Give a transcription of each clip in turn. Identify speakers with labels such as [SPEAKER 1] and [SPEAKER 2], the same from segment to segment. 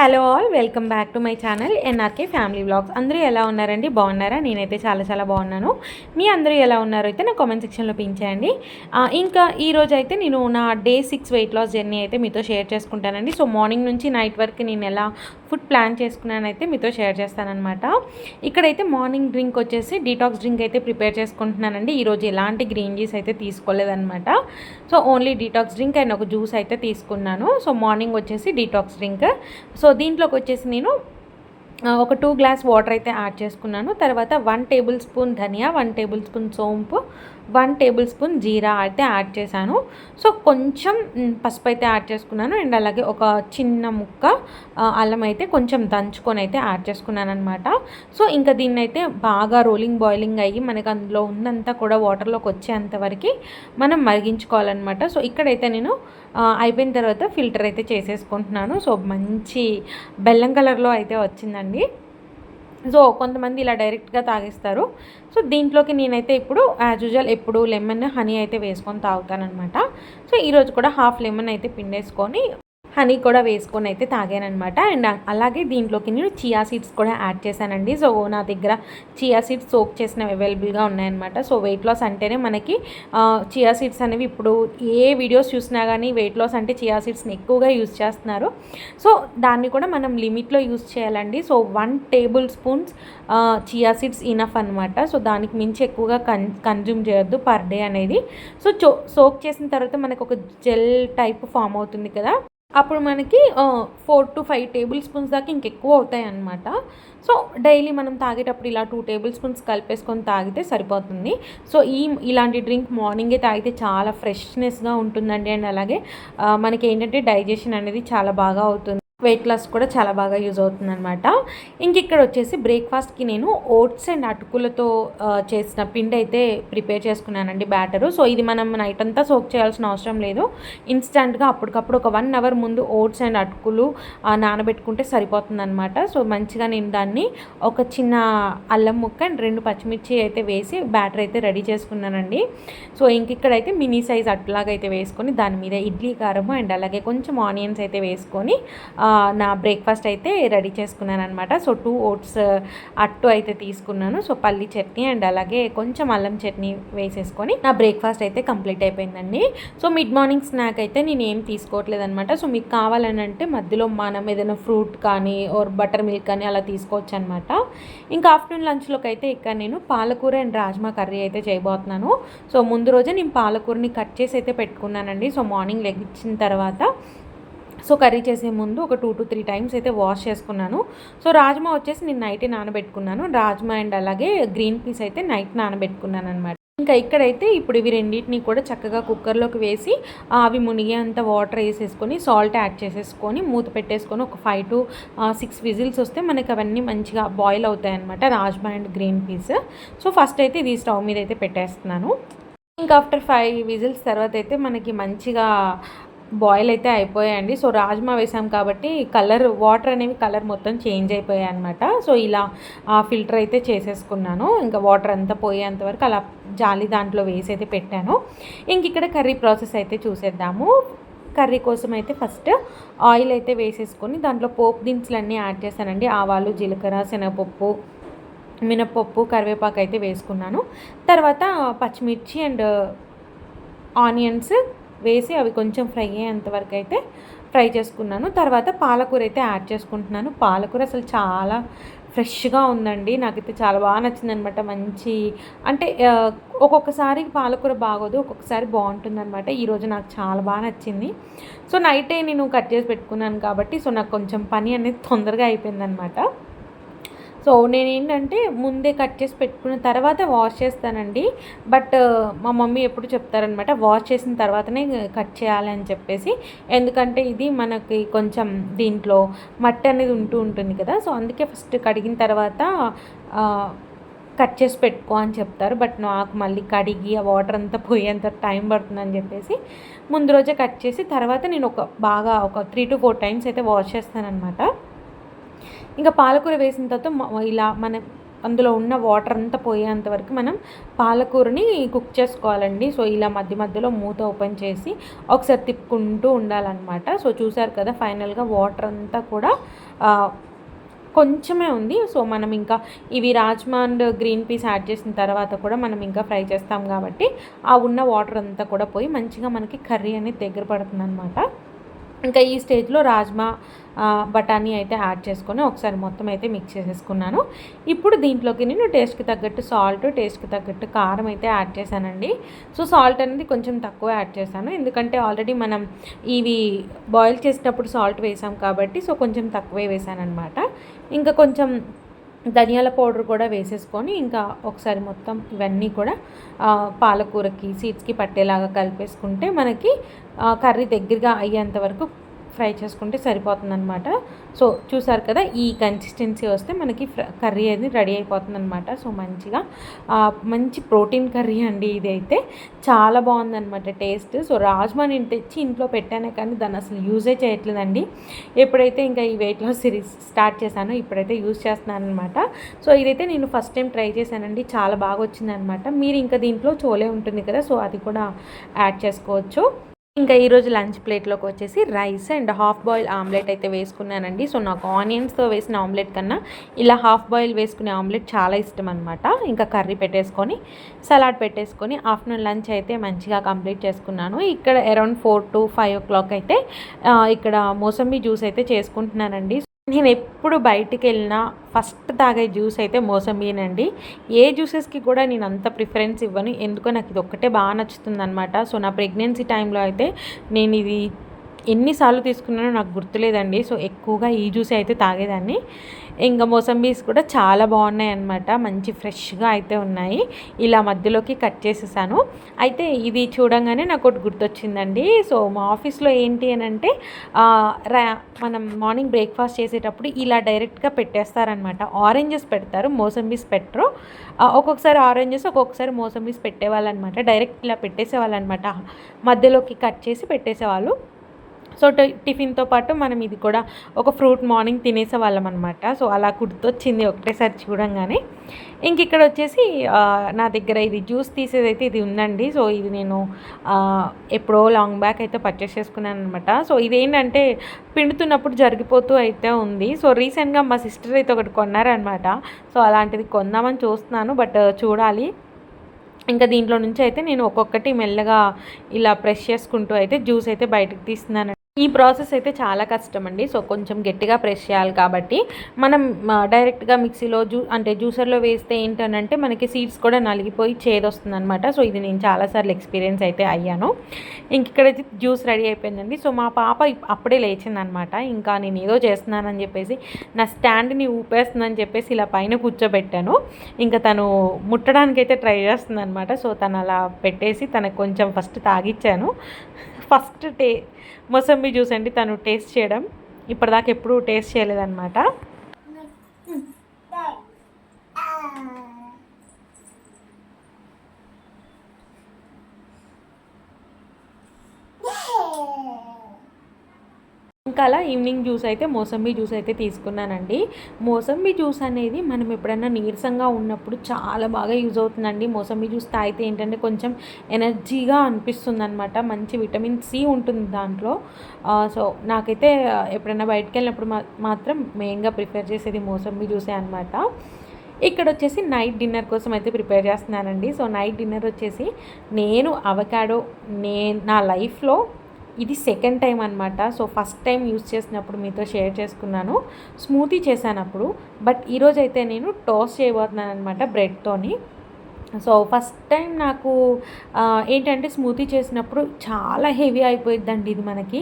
[SPEAKER 1] Hello all, welcome back to my channel NRK family vlogs. అందరూ ఎలా ఉన్నారండి? బాగున్నారా? నేనైతే చాలా బాగున్నాను. మీ అందరూ ఎలా ఉన్నారో అయితే నా కామెంట్ సెక్షన్లో పించేయండి. ఇంకా ఈరోజు అయితే నేను నా డే 6 వెయిట్ లాస్ జర్నీ అయితే మీతో షేర్ చేసుకుంటానండి. సో మార్నింగ్ నుంచి నైట్ వరకు నేను ఎలా ఫుడ్ ప్లాన్ చేసుకున్నానైతే మీతో షేర్ చేస్తానన్నమాట. ఇక్కడైతే మార్నింగ్ డ్రింక్ వచ్చేసి డీటాక్స్ డ్రింక్ అయితే ప్రిపేర్ చేసుకుంటున్నానండి. ఈరోజు ఎలాంటి గ్రీన్ జ్యూస్ అయితే తీసుకోలేదన్నమాట. So only detox drink and ఒక జ్యూస్ అయితే తీసుకున్నాను. సో మార్నింగ్ వచ్చేసి డీటాక్స్ డ్రింక్. సో దీంట్లోకి వచ్చేసి నేను ఒక 2 గ్లాస్ వాటర్ అయితే యాడ్ చేసుకున్నాను. తర్వాత 1 టేబుల్ స్పూన్ ధనియా, 1 టేబుల్ స్పూన్ సోంపు, 1 టేబుల్ స్పూన్ జీరా అయితే యాడ్ చేశాను. సో కొంచెం పసుపు అయితే యాడ్ చేసుకున్నాను. అండ్ అలాగే ఒక చిన్న ముక్క అల్లం అయితే కొంచెం దంచుకొని అయితే యాడ్ చేసుకున్నాను అనమాట. సో ఇంకా దీన్ని అయితే బాగా బాయిలింగ్ అయ్యి మనకు అందులో ఉందంతా కూడా వాటర్లోకి వచ్చేంతవరకు మనం మరిగించుకోవాలన్నమాట. సో ఇక్కడైతే నేను అయిపోయిన తర్వాత ఫిల్టర్ అయితే చేసేసుకుంటున్నాను. సో మంచి బెల్లం కలర్లో అయితే వచ్చిందండి. సో కొంతమంది ఇలా డైరెక్ట్గా తాగేస్తారు. సో దీంట్లోకి నేనైతే ఇప్పుడు యాజ్ యూజువల్ ఎప్పుడు లెమన్ హనీ అయితే వేసుకొని తాగుతానమాట. సో ఈరోజు కూడా హాఫ్ లెమన్ అయితే పిండేసుకొని హనీ కూడా వేసుకొని అయితే తాగానమాట. అండ్ అలాగే దీంట్లోకి నేను చియా సీడ్స్ కూడా యాడ్ చేశానండి. సో నా దగ్గర చియా సీడ్స్ సోక్ చేసినవి అవైలబుల్గా ఉన్నాయన్నమాట. సో వెయిట్ లాస్ అంటేనే మనకి చియా సీడ్స్ అనేవి ఇప్పుడు ఏ వీడియోస్ చూసినా కానీ వెయిట్ లాస్ అంటే చియా సీడ్స్ని ఎక్కువగా యూజ్ చేస్తున్నారు. సో దాన్ని కూడా మనం లిమిట్లో యూజ్ చేయాలండి. So 1 table spoons chia seeds enough అనమాట. సో దానికి మించి ఎక్కువగా కన్జ్యూమ్ చేయొద్దు పర్ డే అనేది. సో సోక్ చేసిన తర్వాత మనకు ఒక జెల్ టైప్ ఫామ్ అవుతుంది కదా, అప్పుడు మనకి 4 to 5 టేబుల్ స్పూన్స్ దాకా ఇంకెక్కువ అవుతాయి అన్నమాట. సో డైలీ మనం తాగేటప్పుడు ఇలా 2 టేబుల్ స్పూన్స్ కలిపేసుకొని తాగితే సరిపోతుంది. సో ఇలాంటి డ్రింక్ మార్నింగే తాగితే చాలా ఫ్రెష్నెస్గా ఉంటుందండి. అండ్ అలాగే మనకి ఏంటంటే డైజెషన్ అనేది చాలా బాగా అవుతుంది. వెయిట్ లాస్ కూడా చాలా బాగా యూజ్ అవుతుందన్నమాట. ఇంక ఇక్కడ వచ్చేసి బ్రేక్ఫాస్ట్కి నేను ఓట్స్ అండ్ అటుకులతో చేసిన పిండి అయితే ప్రిపేర్ చేసుకున్నానండి, బ్యాటరు. సో ఇది మనం నైట్ అంతా సోక్ చేయాల్సిన అవసరం లేదు. ఇన్స్టెంట్గా అప్పటికప్పుడు ఒక 1 అవర్ ముందు ఓట్స్ అండ్ అటుకులు నానబెట్టుకుంటే సరిపోతుందన్నమాట. సో మంచిగా నేను దాన్ని ఒక చిన్న అల్లం ముక్క అండ్ 2 పచ్చిమిర్చి అయితే వేసి బ్యాటర్ అయితే రెడీ చేసుకున్నానండి. సో ఇంక ఇక్కడైతే మినీ సైజ్ అట్లాగా అయితే వేసుకొని దాని మీద ఇడ్లీ కారము అండ్ అలాగే కొంచెం ఆనియన్స్ అయితే వేసుకొని నా బ్రేక్ఫాస్ట్ అయితే రెడీ చేసుకున్నాను అనమాట. సో 2 ఓట్స్ అట్టు అయితే తీసుకున్నాను. సో పల్లి చట్నీ అండ్ అలాగే కొంచెం అల్లం చట్నీ వేసేసుకొని నా బ్రేక్ఫాస్ట్ అయితే కంప్లీట్ అయిపోయిందండి. సో మిడ్ మార్నింగ్ స్నాక్ అయితే నేను ఏం తీసుకోవట్లేదు అనమాట. సో మీకు కావాలని అంటే మధ్యలో మనం ఏదైనా ఫ్రూట్ కానీ ఆర్ బటర్ మిల్క్ కానీ అలా తీసుకోవచ్చు అనమాట. ఇంకా ఆఫ్టర్నూన్ లంచ్లోకి అయితే ఇక్కడ నేను పాలకూర అండ్ రాజ్మా కర్రీ అయితే చేయబోతున్నాను. సో ముందు రోజే నేను పాలకూరని కట్ చేసి అయితే పెట్టుకున్నానండి. సో మార్నింగ్ లెగిచ్చిన తర్వాత సో కర్రీ చేసే ముందు ఒక 2 to 3 టైమ్స్ అయితే వాష్ చేసుకున్నాను. సో రాజ్మా వచ్చేసి నేను నైటే నానబెట్టుకున్నాను. రాజ్మా అండ్ అలాగే గ్రీన్ పీస్ అయితే నైట్ నానబెట్టుకున్నాను అనమాట. ఇంకా ఇక్కడైతే ఇప్పుడు ఇవి రెండింటిని కూడా చక్కగా కుక్కర్లోకి వేసి అవి మునిగేంత వాటర్ వేసేసుకొని సాల్ట్ యాడ్ చేసేసుకొని మూత పెట్టేసుకొని ఒక 5 to 6 విజిల్స్ వస్తే మనకి అవన్నీ మంచిగా బాయిల్ అవుతాయి అనమాట, rajma and green peas. So first అయితే ఇది స్టవ్ మీద అయితే పెట్టేస్తున్నాను. ఇంకా ఆఫ్టర్ 5 విజిల్స్ తర్వాత అయితే మనకి మంచిగా బాయిల్ అయితే అయిపోయాయండి. సో రాజ్మా వేసాం కాబట్టి వాటర్ అనేవి కలర్ మొత్తం చేంజ్ అయిపోయాయి అనమాట. సో ఇలా ఫిల్టర్ అయితే చేసేసుకున్నాను. ఇంకా వాటర్ అంతా పోయేంత వరకు అలా జాలి దాంట్లో వేసి అయితే పెట్టాను. ఇంక ఇక్కడ కర్రీ ప్రాసెస్ అయితే చూసేద్దాము. కర్రీ కోసం అయితే ఫస్ట్ ఆయిల్ అయితే వేసేసుకొని దాంట్లో పోపు దినుసులు అన్నీ యాడ్ చేశానండి. ఆవాలు, జీలకర్ర, శనగపప్పు, మినపప్పు, కరివేపాకు అయితే వేసుకున్నాను. తర్వాత పచ్చిమిర్చి అండ్ ఆనియన్స్ వేసి అవి కొంచెం ఫ్రై అయ్యేంతవరకు అయితే ఫ్రై చేసుకున్నాను. తర్వాత పాలకూర అయితే యాడ్ చేసుకుంటున్నాను. పాలకూర అసలు చాలా ఫ్రెష్గా ఉందండి, నాకైతే చాలా బాగా నచ్చిందనమాట. మంచి అంటే ఒక్కొక్కసారి పాలకూర బాగోదు, ఒక్కొక్కసారి బాగుంటుందన్నమాట. ఈరోజు నాకు చాలా బాగా నచ్చింది. సో నైటే నేను కట్ చేసి పెట్టుకున్నాను కాబట్టి సో నాకు కొంచెం పని అనేది తొందరగా అయిపోయిందనమాట. సో నేనేంటంటే ముందే కట్ చేసి పెట్టుకున్న తర్వాత వాష్ చేస్తానండి. బట్ మా మమ్మీ ఎప్పుడు చెప్తారనమాట వాష్ చేసిన తర్వాతనే కట్ చేయాలి అని చెప్పేసి. ఎందుకంటే ఇది మనకి కొంచెం దీంట్లో మట్టి అనేది ఉంటుంది కదా, సో అందుకే ఫస్ట్ కడిగిన తర్వాత కట్ చేసి పెట్టుకో అని చెప్తారు. బట్ నాకు మళ్ళీ కడిగి ఆ వాటర్ అంతా పోయేంత టైం పడుతుందని చెప్పేసి ముందు రోజే కట్ చేసి తర్వాత నేను ఒక 3 to 4 టైమ్స్ అయితే వాష్ చేస్తానన్నమాట. ఇంకా పాలకూర వేసిన తర్వాత ఇలా అందులో ఉన్న వాటర్ అంతా పోయేంత వరకు మనం పాలకూరని కుక్ చేసుకోవాలండి. సో ఇలా మధ్య మధ్యలో మూత ఓపెన్ చేసి ఒకసారి తిప్పుకుంటూ ఉండాలన్నమాట. సో చూసారు కదా ఫైనల్గా వాటర్ అంతా కూడా కొంచెమే ఉంది. సో మనం ఇంకా ఇవి rajma and green peas add చేసిన తర్వాత కూడా మనం ఇంకా ఫ్రై చేస్తాం కాబట్టి ఆ ఉన్న వాటర్ అంతా కూడా పోయి మంచిగా మనకి కర్రీ అనేది దగ్గర పడుతుందన్నమాట. ఇంకా ఈ స్టేజ్లో రాజ్మా బఠానీ అయితే యాడ్ చేసుకొని ఒకసారి మొత్తం అయితే మిక్స్ చేసేసుకున్నాను. ఇప్పుడు దీంట్లోకి నేను టేస్ట్కి తగ్గట్టు సాల్ట్, టేస్ట్కి తగ్గట్టు కారం అయితే యాడ్ చేశానండి. సో సాల్ట్ అనేది కొంచెం తక్కువ యాడ్ చేశాను, ఎందుకంటే ఆల్రెడీ మనం ఇవి బాయిల్ చేసేటప్పుడు సాల్ట్ వేసాం కాబట్టి సో కొంచెం తక్కువే వేసాను అనమాట. ఇంకా కొంచెం ధనియాల పౌడర్ కూడా వేసేసుకొని ఇంకా ఒకసారి మొత్తం ఇవన్నీ కూడా పాలకూరకి సీడ్స్కి పట్టేలాగా కలిపేసుకుంటే మనకి కర్రీ దగ్గరగా అయ్యేంత వరకు ఫ్రై చేసుకుంటే సరిపోతుందన్నమాట. సో చూసారు కదా ఈ కన్సిస్టెన్సీ వస్తే మనకి కర్రీ అనేది రెడీ అయిపోతుందన్నమాట. సో మంచిగా మంచి ప్రోటీన్ కర్రీ అండి ఇది అయితే చాలా బాగుందన్నమాట టేస్ట్. సో రాజ్మా నేను తెచ్చి ఇంట్లో పెట్టానే కానీ దాన్ని అసలు యూజే చేయట్లేదండి. ఎప్పుడైతే ఇంకా ఈ వెయిట్ లాస్ సిరీస్ స్టార్ట్ చేశానో ఇప్పుడైతే యూజ్ చేస్తున్నాను అనమాట. సో ఇదైతే నేను ఫస్ట్ టైం ట్రై చేశానండి, చాలా బాగా వచ్చిందనమాట. మీరు ఇంకా దీంట్లో చోలే ఉంటుంది కదా, సో అది కూడా యాడ్ చేసుకోవచ్చు. ఇంకా ఈరోజు లంచ్ ప్లేట్లోకి వచ్చేసి rice and half boil omelette అయితే వేసుకున్నానండి. సో నాకు ఆనియన్స్తో వేసిన ఆమ్లెట్ కన్నా ఇలా హాఫ్ బాయిల్ వేసుకునే ఆమ్లెట్ చాలా ఇష్టం అనమాట. ఇంకా కర్రీ పెట్టేసుకొని సలాడ్ పెట్టేసుకొని ఆఫ్టర్నూన్ లంచ్ అయితే మంచిగా కంప్లీట్ చేసుకున్నాను. ఇక్కడ అరౌండ్ 4 to 5 o'clock అయితే ఇక్కడ మోసంబీ జ్యూస్ అయితే చేసుకుంటున్నానండి. నేను ఎప్పుడు బయటికి వెళ్ళినా ఫస్ట్ తాగే జ్యూస్ అయితే మోసంబీనండి. ఏ జ్యూసెస్కి కూడా నేను అంత ప్రిఫరెన్స్ ఇవ్వను, ఎందుకో నాకు ఇది ఒక్కటే బాగా నచ్చుతుంది అనమాట. సో నా ప్రెగ్నెన్సీ టైంలో అయితే నేను ఇది ఎన్నిసార్లు తీసుకున్నానో నాకు గుర్తులేదండి. సో ఎక్కువగా ఈ జ్యూస్ అయితే తాగేదాన్ని. ఇంకా మోసంబీస్ కూడా చాలా బాగున్నాయి అన్నమాట, మంచి ఫ్రెష్గా అయితే ఉన్నాయి. ఇలా మధ్యలోకి కట్ చేసేసాను. అయితే ఇది చూడంగానే నాకు ఒకటి గుర్తొచ్చిందండి. సో మా ఆఫీస్లో ఏంటి అని అంటే మనం మార్నింగ్ బ్రేక్ఫాస్ట్ చేసేటప్పుడు ఇలా డైరెక్ట్గా పెట్టేస్తారనమాట. ఆరెంజెస్ పెడతారు, మోసంబీస్ పెట్టరు. ఒక్కొక్కసారి ఆరెంజెస్ ఒక్కొక్కసారి మోసంబీస్ పెట్టేవాళ్ళు అనమాట. డైరెక్ట్ ఇలా పెట్టేసేవాళ్ళు అనమాట, మధ్యలోకి కట్ చేసి పెట్టేసేవాళ్ళు. సో టిఫిన్తో పాటు మనం ఇది కూడా ఒక ఫ్రూట్ మార్నింగ్ తినేసేవాళ్ళం అనమాట. సో అలా గుర్తొచ్చింది ఒకటేసారి చూడంగానే. ఇంక ఇక్కడ వచ్చేసి నా దగ్గర ఇది జ్యూస్ తీసేదైతే ఇది ఉందండి. సో ఇది నేను ఎప్పుడో లాంగ్ బ్యాక్ అయితే పర్చేస్ చేసుకున్నాను అనమాట. సో ఇదేంటంటే పిండుతున్నప్పుడు జరిగిపోతూ అయితే ఉంది. సో రీసెంట్గా మా సిస్టర్ అయితే ఒకటి కొన్నారనమాట. సో అలాంటిది కొందామని చూస్తున్నాను, బట్ చూడాలి. ఇంకా దీంట్లో నుంచి అయితే నేను ఒక్కొక్కటి మెల్లగా ఇలా ప్రెస్ చేసుకుంటూ అయితే జ్యూస్ అయితే బయటకు తీస్తున్నాను. ఈ ప్రాసెస్ అయితే చాలా కష్టం అండి. సో కొంచెం గట్టిగా ప్రెస్ చేయాలి కాబట్టి మనం డైరెక్ట్గా మిక్సీలో అంటే జ్యూసర్లో వేస్తే ఏంటనంటే మనకి సీడ్స్ కూడా నలిగిపోయి చేదొస్తుంది అనమాట. సో ఇది నేను చాలాసార్లు ఎక్స్పీరియన్స్ అయితే అయ్యాను. ఇంక ఇక్కడ జ్యూస్ రెడీ అయిపోయిందండి. సో మా పాప అప్పుడే లేచిందనమాట. ఇంకా నేను ఏదో చేస్తున్నానని చెప్పేసి నా స్టాండ్ని ఊపేస్తుందని చెప్పేసి ఇలా పైన కూర్చోబెట్టాను. ఇంకా తను ముట్టడానికి అయితే ట్రై చేస్తుంది అనమాట. సో తను అలా పెట్టేసి తనకు కొంచెం ఫస్ట్ తాగిచ్చాను. ఫస్ట్ మోసంబీ జ్యూస్ అండి తను టేస్ట్ చేయడం, ఇప్పటిదాకా ఎప్పుడూ టేస్ట్ చేయలేదన్నమాట. ఇంకా అలా ఈవినింగ్ జ్యూస్ అయితే మోసంబీ జ్యూస్ అయితే తీసుకున్నానండి. మోసంబీ జ్యూస్ అనేది మనం ఎప్పుడైనా నీరసంగా ఉన్నప్పుడు చాలా బాగా యూజ్ అవుతుందండి. మోసంబీ జ్యూస్ తాగితే ఏంటంటే కొంచెం ఎనర్జీగా అనిపిస్తుంది అనమాట, మంచి విటమిన్ సి ఉంటుంది దాంట్లో. సో నాకైతే ఎప్పుడైనా బయటకు వెళ్ళినప్పుడు మాత్రం మెయిన్గా ప్రిఫర్ చేసేది మోసంబీ జ్యూసే అనమాట. ఇక్కడ వచ్చేసి నైట్ డిన్నర్ కోసం అయితే ప్రిపేర్ చేస్తున్నానండి. సో నైట్ డిన్నర్ వచ్చేసి నేను అవకాడో నా లైఫ్లో ఇది సెకండ్ టైం అనమాట. సో ఫస్ట్ టైం యూజ్ చేసినప్పుడు మీతో షేర్ చేసుకున్నాను, స్మూతీ చేశానప్పుడు. బట్ ఈరోజు అయితే నేను టోస్ట్ చేయబోతున్నాను అనమాట బ్రెడ్తోని. సో ఫస్ట్ టైం నాకు ఏంటంటే స్మూతీ చేసినప్పుడు చాలా హెవీ అయిపోయిద్దండి ఇది మనకి.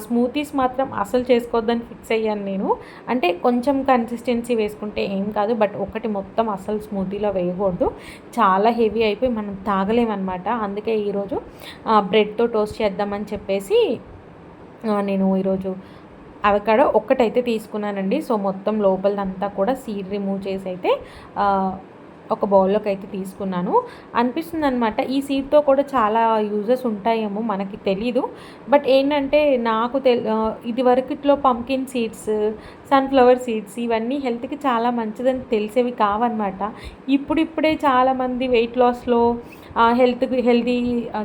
[SPEAKER 1] స్మూతీస్ మాత్రం అసలు చేసుకోవద్దని ఫిక్స్ అయ్యాను నేను. అంటే కొంచెం కన్సిస్టెన్సీ వేసుకుంటే ఏం కాదు, బట్ ఒకటి మొత్తం అసలు స్మూతీలో వేయకూడదు, చాలా హెవీ అయిపోయి మనం తాగలేమన్నమాట. అందుకే ఈరోజు బ్రెడ్తో టోస్ట్ చేద్దామని చెప్పేసి నేను ఈరోజు అవకాడో ఒక్కటైతే తీసుకున్నానండి. సో మొత్తం లోపలంతా కూడా సీడ్ రిమూవ్ చేసి అయితే ఒక బౌల్లోకి అయితే తీసుకున్నాను. అనిపిస్తుంది అనమాట ఈ సీడ్తో కూడా చాలా యూజెస్ ఉంటాయేమో మనకి తెలీదు. బట్ ఏంటంటే నాకు ఇది వరకుట్లో పంకిన్ సీడ్స్, సన్ఫ్లవర్ సీడ్స్ ఇవన్నీ హెల్త్కి చాలా మంచిదని తెలిసేవి కావన్నమాట. ఇప్పుడిప్పుడే చాలామంది వెయిట్ లాస్లో హెల్తీ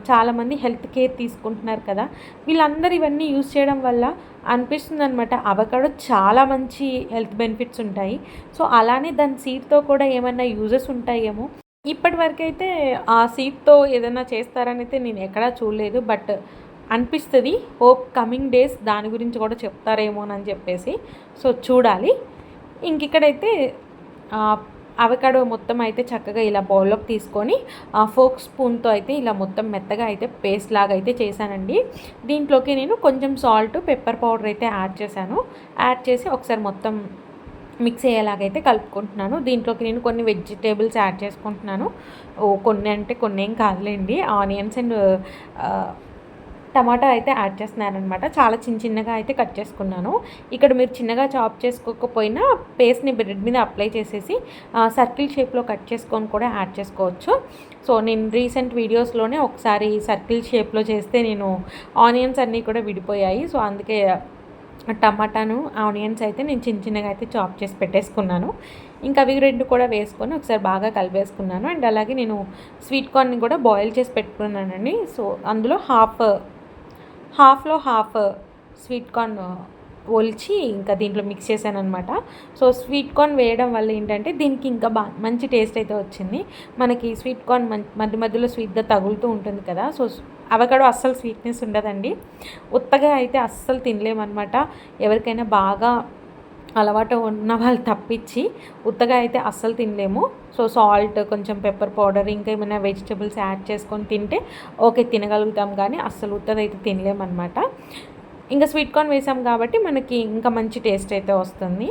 [SPEAKER 1] చాలామంది హెల్త్ కేర్ తీసుకుంటున్నారు కదా, వీళ్ళందరూ ఇవన్నీ యూజ్ చేయడం వల్ల అనిపిస్తుంది అనమాట అవకాడో చాలా మంచి హెల్త్ బెనిఫిట్స్ ఉంటాయి. సో అలానే దాని సీడ్తో కూడా ఏమైనా యూజెస్ ఉంటాయేమో. ఇప్పటి వరకు అయితే ఆ సీడ్తో ఏదైనా చేస్తారని అయితే నేను ఎక్కడా చూడలేదు. బట్ అనిపిస్తుంది హోప్ కమింగ్ డేస్ దాని గురించి కూడా చెప్తారేమోనని చెప్పేసి. సో చూడాలి. ఇక్కడైతే అవకాడో మొత్తం అయితే చక్కగా ఇలా బౌల్లోకి తీసుకొని ఫోక్ స్పూన్తో అయితే ఇలా మొత్తం మెత్తగా అయితే పేస్ట్ లాగా అయితే చేశానండి. దీంట్లోకి నేను కొంచెం సాల్ట్, పెప్పర్ పౌడర్ అయితే యాడ్ చేశాను. యాడ్ చేసి ఒకసారి మొత్తం మిక్స్ అయ్యేలాగైతే కలుపుకుంటున్నాను. దీంట్లోకి నేను కొన్ని వెజిటేబుల్స్ యాడ్ చేసుకుంటున్నాను. కొన్ని అంటే కొన్ని ఏం కాదులేండి, ఆనియన్స్ అండ్ టమాటా అయితే యాడ్ చేస్తున్నాను అనమాట. చాలా చిన్నగా అయితే కట్ చేసుకున్నాను. ఇక్కడ మీరు చిన్నగా చాప్ చేసుకోకపోయినా పేస్ట్ని బ్రెడ్ మీద అప్లై చేసేసి సర్కిల్ షేప్లో కట్ చేసుకొని కూడా యాడ్ చేసుకోవచ్చు. సో నేను రీసెంట్ వీడియోస్లోనే ఒకసారి సర్కిల్ షేప్లో చేస్తే నేను ఆనియన్స్ అన్నీ కూడా విడిపోయాయి. సో అందుకే టమాటాను, ఆనియన్స్ అయితే నేను చిన్నగా అయితే చాప్ చేసి పెట్టేసుకున్నాను. ఇంకా అవి రెండు కూడా వేసుకొని ఒకసారి బాగా కలిపేసుకున్నాను. అండ్ అలాగే నేను స్వీట్ కార్న్ని కూడా బాయిల్ చేసి పెట్టుకున్నానండి. సో అందులో హాఫ్లో హాఫ్ స్వీట్ కార్న్ ఒలిచి ఇంకా దీంట్లో మిక్స్ చేశాను అనమాట. సో స్వీట్ కార్న్ వేయడం వల్ల ఏంటంటే దీనికి ఇంకా మంచి టేస్ట్ అయితే వచ్చింది. మనకి స్వీట్ కార్న్ మధ్యలో స్వీట్గా తగులుతూ ఉంటుంది కదా. సో అవకాడో అస్సలు స్వీట్నెస్ ఉండదండి. ఉత్తగా అయితే అస్సలు తినలేమన్నమాట. ఎవరికైనా బాగా అలవాటు ఉన్న వాళ్ళు తప్పించి ఉత్తగా అయితే అస్సలు తినలేము. సో సాల్ట్, కొంచెం పెప్పర్ పౌడర్, ఇంకా ఏమైనా వెజిటబుల్స్ యాడ్ చేసుకొని తింటే ఓకే తినగలుగుతాం, కానీ అస్సలు ఉత్తదైతే తినలేమన్నమాట. ఇంకా స్వీట్ కార్న్ వేసాం కాబట్టి మనకి ఇంకా మంచి టేస్ట్ అయితే వస్తుంది.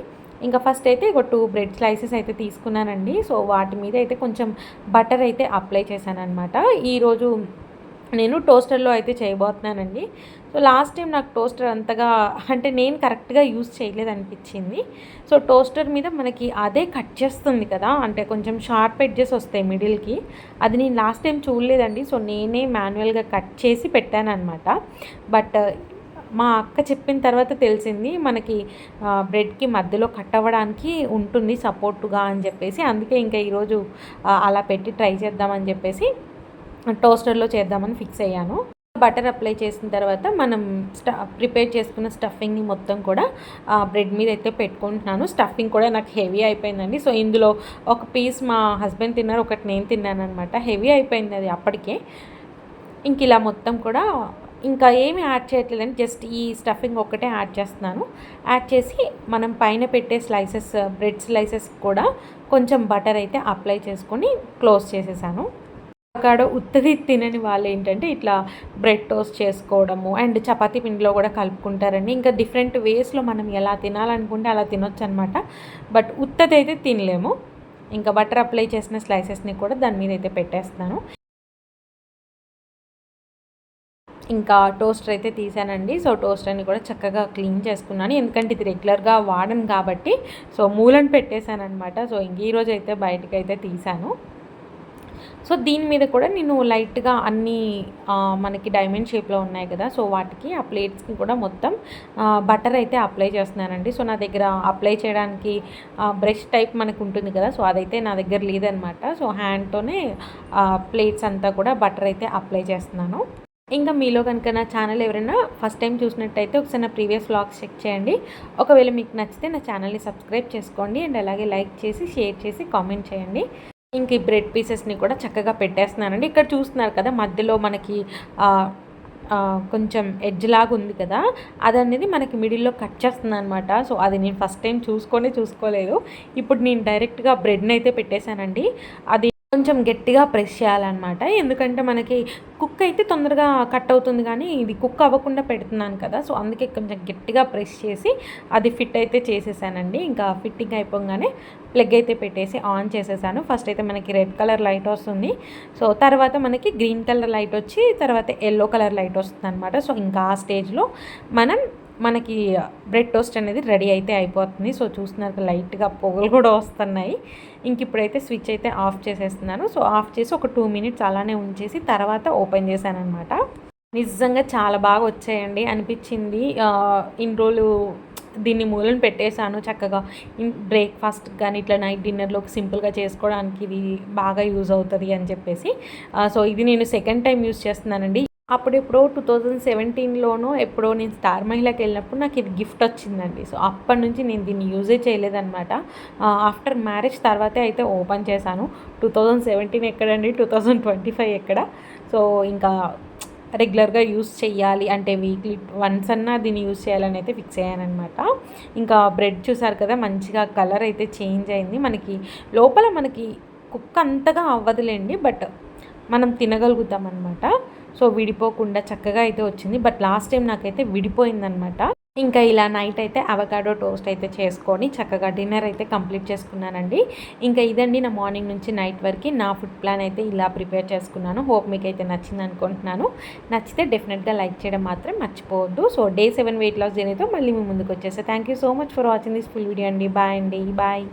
[SPEAKER 1] ఇంకా ఫస్ట్ అయితే ఒక 2 బ్రెడ్ స్లైసెస్ అయితే తీసుకున్నానండి. సో వాటి మీద అయితే కొంచెం బటర్ అయితే అప్లై చేశాను అనమాట. ఈరోజు నేను టోస్టర్లో అయితే చేయబోతున్నానండి. సో లాస్ట్ టైం నాకు టోస్టర్ అంతగా అంటే నేను కరెక్ట్గా యూజ్ చేయలేదనిపించింది. సో టోస్టర్ మీద మనకి అదే కట్ చేస్తుంది కదా, అంటే కొంచెం షార్ప్ ఎడ్జెస్ వస్తాయి మిడిల్కి. అది నేను లాస్ట్ టైం చూడలేదండి. సో నేనే మాన్యువల్గా కట్ చేసి పెట్టాను అనమాట. బట్ మా అక్క చెప్పిన తర్వాత తెలిసింది మనకి బ్రెడ్కి మధ్యలో కట్ అవ్వడానికి ఉంటుంది సపోర్టుగా అని చెప్పేసి. అందుకే ఇంకా ఈరోజు అలా పెట్టి ట్రై చేద్దామని చెప్పేసి టోస్టర్లో చేద్దామని ఫిక్స్ అయ్యాను. బటర్ అప్లై చేసిన తర్వాత మనం ప్రిపేర్ చేసుకున్న స్టఫింగ్ని మొత్తం కూడా బ్రెడ్ మీద అయితే పెట్టుకుంటున్నాను. స్టఫింగ్ కూడా నాకు హెవీ అయిపోయిందండి. సో ఇందులో ఒక పీస్ మా హస్బెండ్ తిన్నారు, ఒకటి నేను తిన్నాను అనమాట. హెవీ అయిపోయింది అది అప్పటికే. ఇలా మొత్తం కూడా ఇంకా ఏమి యాడ్ చేయట్లేదండి, జస్ట్ ఈ స్టఫింగ్ ఒక్కటే యాడ్ చేస్తున్నాను. యాడ్ చేసి మనం పైన పెట్టే బ్రెడ్ స్లైసెస్ కూడా కొంచెం బటర్ అయితే అప్లై చేసుకొని క్లోజ్ చేసేసాను. అవకాడో ఉత్తది తినని వాళ్ళు ఏంటంటే ఇట్లా బ్రెడ్ టోస్ట్ చేసుకోవడము అండ్ చపాతీ పిండిలో కూడా కలుపుకుంటారండి. ఇంకా డిఫరెంట్ వేస్లో మనం ఎలా తినాలనుకుంటే అలా తినొచ్చు అనమాట. బట్ ఉత్తది అయితే తినలేము. ఇంకా బటర్ అప్లై చేసిన స్లైసెస్ని కూడా దాని మీద అయితే పెట్టేస్తాను. ఇంకా టోస్టర్ అయితే తీసానండి. సో టోస్టర్ని కూడా చక్కగా క్లీన్ చేసుకున్నాను, ఎందుకంటే ఇది రెగ్యులర్గా వాడను కాబట్టి. సో మూలను పెట్టేశాను అనమాట. సో ఈరోజు అయితే బయటకు అయితే తీసాను. సో దీని మీద కూడా నేను లైట్గా అన్నీ మనకి డైమండ్ షేప్లో ఉన్నాయి కదా, సో వాటికి ఆ ప్లేట్స్కి కూడా మొత్తం బటర్ అయితే అప్లై చేస్తున్నానండి. సో నా దగ్గర అప్లై చేయడానికి బ్రష్ టైప్ మనకు ఉంటుంది కదా, సో అదైతే నా దగ్గర లేదనమాట. సో హ్యాండ్తోనే ప్లేట్స్ అంతా కూడా బటర్ అయితే అప్లై చేస్తున్నాను. ఇంకా మీలో కనుక నా ఛానల్ ఎవరైనా ఫస్ట్ టైం చూసినట్టయితే ఒకసారి నా ప్రీవియస్ వ్లాగ్స్ చెక్ చేయండి. ఒకవేళ మీకు నచ్చితే నా ఛానల్ని సబ్స్క్రైబ్ చేసుకోండి అండ్ అలాగే లైక్ చేసి షేర్ చేసి కామెంట్ చేయండి. ఇంక ఈ బ్రెడ్ పీసెస్ని కూడా చక్కగా పెట్టేస్తున్నానండి. ఇక్కడ చూస్తున్నారు కదా మధ్యలో మనకి కొంచెం ఎడ్జ్ లాగా ఉంది కదా, అది అనేది మనకి మిడిల్లో కట్ చేస్తుంది అనమాట. సో అది నేను ఫస్ట్ టైం చూసుకోలేదు. ఇప్పుడు నేను డైరెక్ట్గా బ్రెడ్ని అయితే పెట్టేశానండి. అది కొంచెం గట్టిగా ప్రెస్ చేయాలన్నమాట, ఎందుకంటే మనకి కుక్ అయితే తొందరగా కట్ అవుతుంది, కానీ ఇది కుక్ అవ్వకుండా పెడుతున్నాను కదా, సో అందుకే కొంచెం గట్టిగా ప్రెస్ చేసి అది ఫిట్ అయితే చేసేసానండి. ఇంకా ఫిట్టింగ్ అయిపోగానే ప్లగ్ అయితే పెట్టేసి ఆన్ చేసేసాను. ఫస్ట్ అయితే మనకి రెడ్ కలర్ లైట్ వస్తుంది, సో తర్వాత మనకి గ్రీన్ కలర్ లైట్ వచ్చి తర్వాత ఎల్లో కలర్ లైట్ వస్తుంది అనమాట. సో ఇంకా ఆ స్టేజ్లో మనం మనకి బ్రెడ్ టోస్ట్ అనేది రెడీ అయితే అయిపోతుంది. సో చూస్తున్నారు లైట్గా పొగలు కూడా వస్తున్నాయి. ఇంక ఇప్పుడైతే స్విచ్ అయితే ఆఫ్ చేసేస్తున్నాను. సో ఆఫ్ చేసి ఒక 2 మినిట్స్ అలానే ఉంచేసి తర్వాత ఓపెన్ చేశానమాట. నిజంగా చాలా బాగా వచ్చాయండి అనిపించింది. ఇన్ని రోజులు దీన్ని మూలన పెట్టేశాను చక్కగా బ్రేక్ఫాస్ట్ కానీ ఇట్లా నైట్ డిన్నర్లోకి సింపుల్గా చేసుకోవడానికి ఇది బాగా యూజ్ అవుతుంది అని చెప్పేసి. సో ఇది నేను సెకండ్ టైం యూజ్ చేస్తున్నానండి. అప్పుడెప్పుడో 2017లోనో ఎప్పుడో నేను స్టార్ మహిళకి వెళ్ళినప్పుడు నాకు ఇది గిఫ్ట్ వచ్చిందండి. సో అప్పటి నుంచి నేను దీన్ని యూజే చేయలేదన్నమాట. ఆఫ్టర్ మ్యారేజ్ తర్వాతే అయితే ఓపెన్ చేశాను. 2017 ఎక్కడండి, 2025 ఎక్కడ. సో ఇంకా రెగ్యులర్గా యూస్ చేయాలి అంటే వీక్లీ వన్స్ అన్నా దీన్ని యూస్ చేయాలని అయితే ఫిక్స్ అయ్యానమాట. ఇంకా బ్రెడ్ చూసారు కదా, మంచిగా కలర్ అయితే చేంజ్ అయింది. మనకి లోపల మనకి కుక్ అంతగా అవ్వదులేండి, బట్ మనం తినగలుగుతాం అనమాట. సో విడిపోకుండా చక్కగా అయితే వచ్చింది. బట్ లాస్ట్ టైం నాకైతే విడిపోయిందనమాట. ఇంకా ఇలా నైట్ అయితే అవకాడో టోస్ట్ అయితే చేసుకొని చక్కగా డిన్నర్ అయితే కంప్లీట్ చేసుకున్నానండి. ఇంకా ఇదండి నా మార్నింగ్ నుంచి నైట్ వరకు నా ఫుడ్ ప్లాన్ అయితే ఇలా ప్రిపేర్ చేసుకున్నాను. హోప్ మీకు అయితే నచ్చింది అనుకుంటున్నాను. నచ్చితే డెఫినెట్గా లైక్ చేయడం మాత్రం మర్చిపోవద్దు. సో Day 7 వెయిట్ లాస్ జర్నీతో మళ్ళీ మీ ముందుకు వచ్చేసా. Thank you so much for watching this full video అండి. బాయ్ అండి. బాయ్.